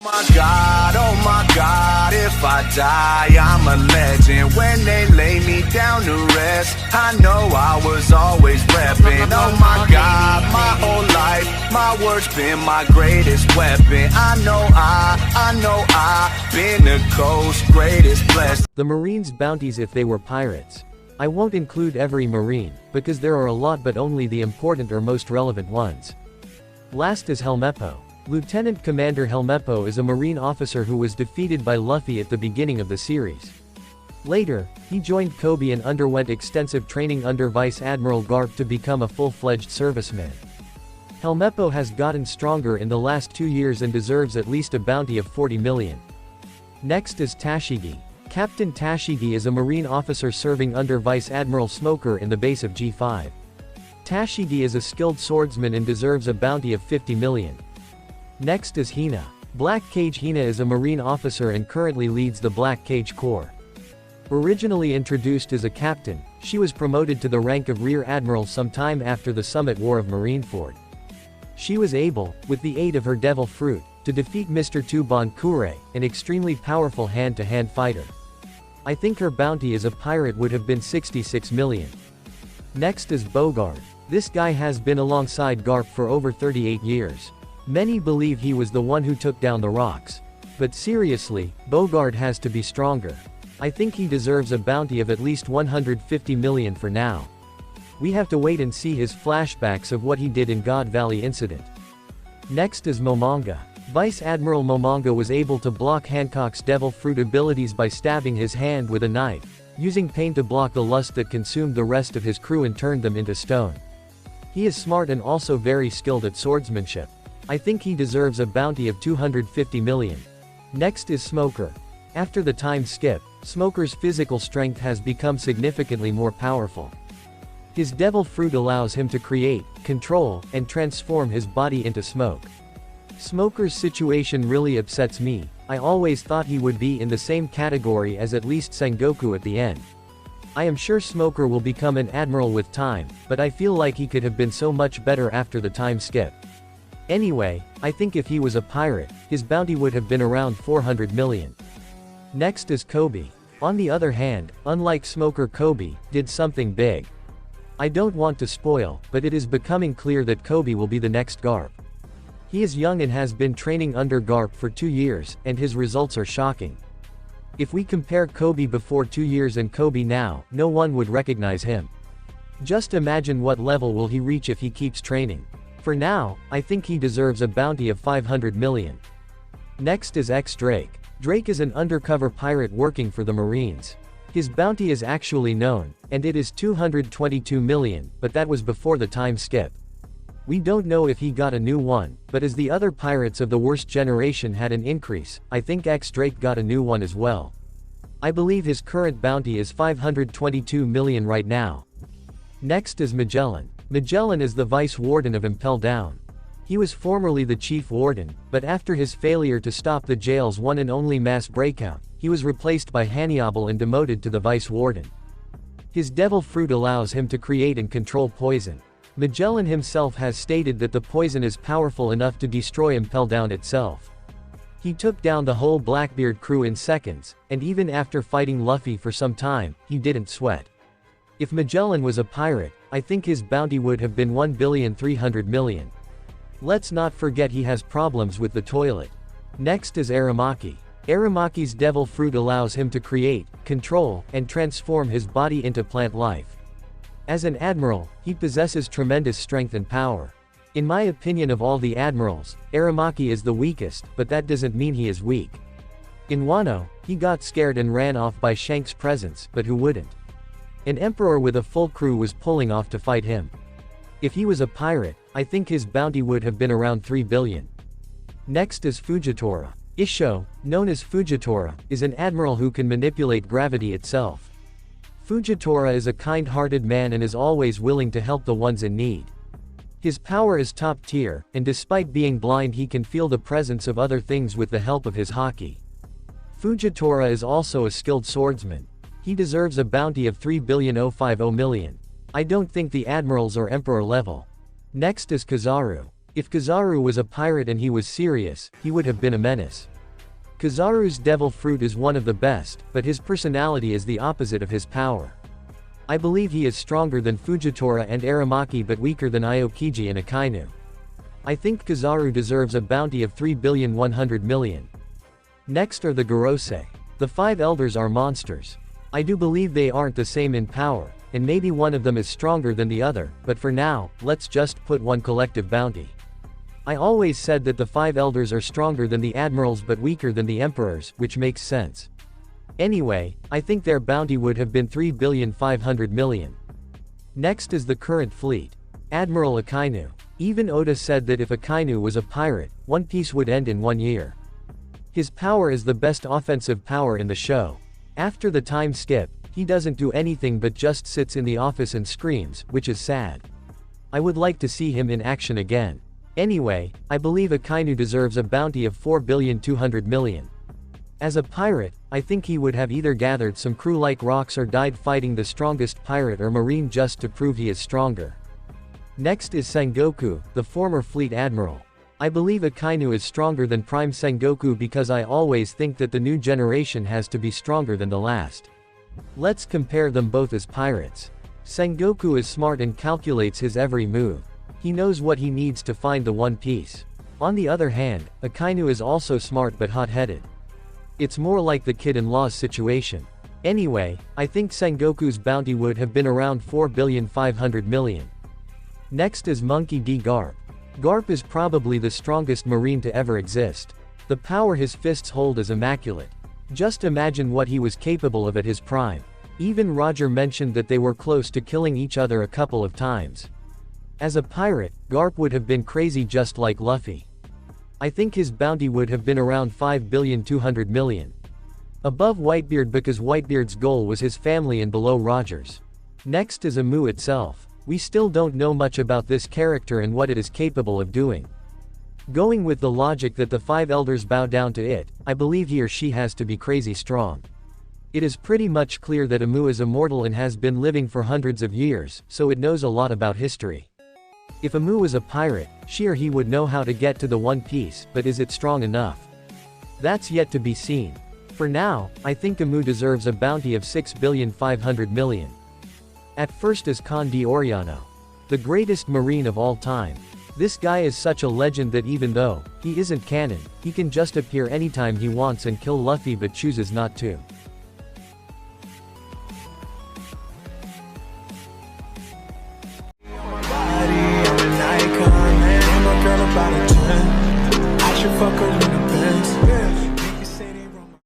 Oh my God, if I die, I'm a legend. When they lay me down to rest, I know I was always reppin'. Oh my God, my whole life, my words been my greatest weapon. I know I've been the coast's greatest blessed. The Marines' bounties if they were pirates. I won't include every Marine, because there are a lot but only the important or most relevant ones. Last is Helmeppo. Lieutenant Commander Helmeppo is a Marine officer who was defeated by Luffy at the beginning of the series. Later, he joined Kobe and underwent extensive training under Vice Admiral Garp to become a full-fledged serviceman. Helmeppo has gotten stronger in the last 2 years and deserves at least a bounty of 40 million. Next is Tashigi. Captain Tashigi is a Marine officer serving under Vice Admiral Smoker in the base of G5. Tashigi is a skilled swordsman and deserves a bounty of 50 million. Next is Hina. Black Cage Hina is a Marine officer and currently leads the Black Cage Corps. Originally introduced as a captain, she was promoted to the rank of Rear Admiral sometime after the Summit War of Marineford. She was able, with the aid of her Devil Fruit, to defeat Mr. Tuban Kure, an extremely powerful hand-to-hand fighter. I think her bounty as a pirate would have been 66 million. Next is Bogard. This guy has been alongside Garp for over 38 years. Many believe he was the one who took down the rocks. But seriously, Bogard has to be stronger. I think he deserves a bounty of at least 150 million for now. We have to wait and see his flashbacks of what he did in God Valley incident. Next is Momonga. Vice Admiral Momonga was able to block Hancock's Devil Fruit abilities by stabbing his hand with a knife, using pain to block the lust that consumed the rest of his crew and turned them into stone. He is smart and also very skilled at swordsmanship. I think he deserves a bounty of 250 million. Next is Smoker. After the time skip, Smoker's physical strength has become significantly more powerful. His Devil Fruit allows him to create, control, and transform his body into smoke. Smoker's situation really upsets me. I always thought he would be in the same category as at least Sangoku at the end. I am sure Smoker will become an admiral with time, but I feel like he could have been so much better after the time skip. Anyway, I think if he was a pirate, his bounty would have been around 400 million. Next is Kobe. On the other hand, unlike Smoker, Kobe did something big. I don't want to spoil, but it is becoming clear that Kobe will be the next Garp. He is young and has been training under Garp for 2 years, and his results are shocking. If we compare Kobe before 2 years and Kobe now, no one would recognize him. Just imagine what level will he reach if he keeps training. For now, I think he deserves a bounty of 500 million. Next is X-Drake. Drake is an undercover pirate working for the Marines. His bounty is actually known, and it is 222 million, but that was before the time skip. We don't know if he got a new one, but as the other pirates of the worst generation had an increase, I think X-Drake got a new one as well. I believe his current bounty is 522 million right now. Next is Magellan. Magellan is the Vice Warden of Impel Down. He was formerly the Chief Warden, but after his failure to stop the jail's one and only mass breakout, he was replaced by Hannibal and demoted to the Vice Warden. His Devil Fruit allows him to create and control poison. Magellan himself has stated that the poison is powerful enough to destroy Impel Down itself. He took down the whole Blackbeard crew in seconds, and even after fighting Luffy for some time, he didn't sweat. If Magellan was a pirate, I think his bounty would have been 1,300 million. Let's not forget he has problems with the toilet. Next is Aramaki. Aramaki's Devil Fruit allows him to create, control, and transform his body into plant life. As an admiral, he possesses tremendous strength and power. In my opinion, of all the admirals, Aramaki is the weakest, but that doesn't mean he is weak. In Wano, he got scared and ran off by Shank's presence, but who wouldn't? An emperor with a full crew was pulling off to fight him. If he was a pirate, I think his bounty would have been around 3 billion. Next is Fujitora. Isho, known as Fujitora, is an admiral who can manipulate gravity itself. Fujitora is a kind-hearted man and is always willing to help the ones in need. His power is top tier, and despite being blind he can feel the presence of other things with the help of his haki. Fujitora is also a skilled swordsman. He deserves a bounty of 3,050 million. I don't think the admirals are emperor level. Next is Kazurou. If Kazurou was a pirate and he was serious, he would have been a menace. Kazurou's devil fruit is one of the best, but his personality is the opposite of his power. I believe he is stronger than Fujitora and Aramaki but weaker than Aokiji and Akainu. I think Kazurou deserves a bounty of 3,100,000,000. Next are the Gorosei. The 5 elders are monsters. I do believe they aren't the same in power, and maybe one of them is stronger than the other, but for now, let's just put one collective bounty. I always said that the 5 elders are stronger than the admirals but weaker than the emperors, which makes sense. Anyway, I think their bounty would have been 3,500,000,000. Next is the current fleet. Admiral Akainu. Even Oda said that if Akainu was a pirate, One Piece would end in 1 year. His power is the best offensive power in the show. After the time skip, he doesn't do anything but just sits in the office and screams, which is sad. I would like to see him in action again. Anyway, I believe Akainu deserves a bounty of 4,200,000,000. As a pirate, I think he would have either gathered some crew like rocks or died fighting the strongest pirate or marine just to prove he is stronger. Next is Sangoku, the former fleet admiral. I believe Akainu is stronger than Prime Sangoku because I always think that the new generation has to be stronger than the last. Let's compare them both as pirates. Sangoku is smart and calculates his every move. He knows what he needs to find the One Piece. On the other hand, Akainu is also smart but hot-headed. It's more like the kid-in-law's situation. Anyway, I think Sangoku's bounty would have been around 4,500,000,000. Next is Monkey D. Garp. Garp is probably the strongest marine to ever exist. The power his fists hold is immaculate. Just imagine what he was capable of at his prime. Even Roger mentioned that they were close to killing each other a couple of times. As a pirate, Garp would have been crazy just like Luffy. I think his bounty would have been around 5,200,000,000. Above Whitebeard because Whitebeard's goal was his family and below Roger's. Next is Amu itself. We still don't know much about this character and what it is capable of doing. Going with the logic that the 5 elders bow down to it, I believe he or she has to be crazy strong. It is pretty much clear that Amu is immortal and has been living for hundreds of years, so it knows a lot about history. If Amu was a pirate, she or he would know how to get to the One Piece, but is it strong enough? That's yet to be seen. For now, I think Amu deserves a bounty of 6,500,000,000. At first is Con di Orano. The greatest marine of all time. This guy is such a legend that even though he isn't canon, he can just appear anytime he wants and kill Luffy but chooses not to.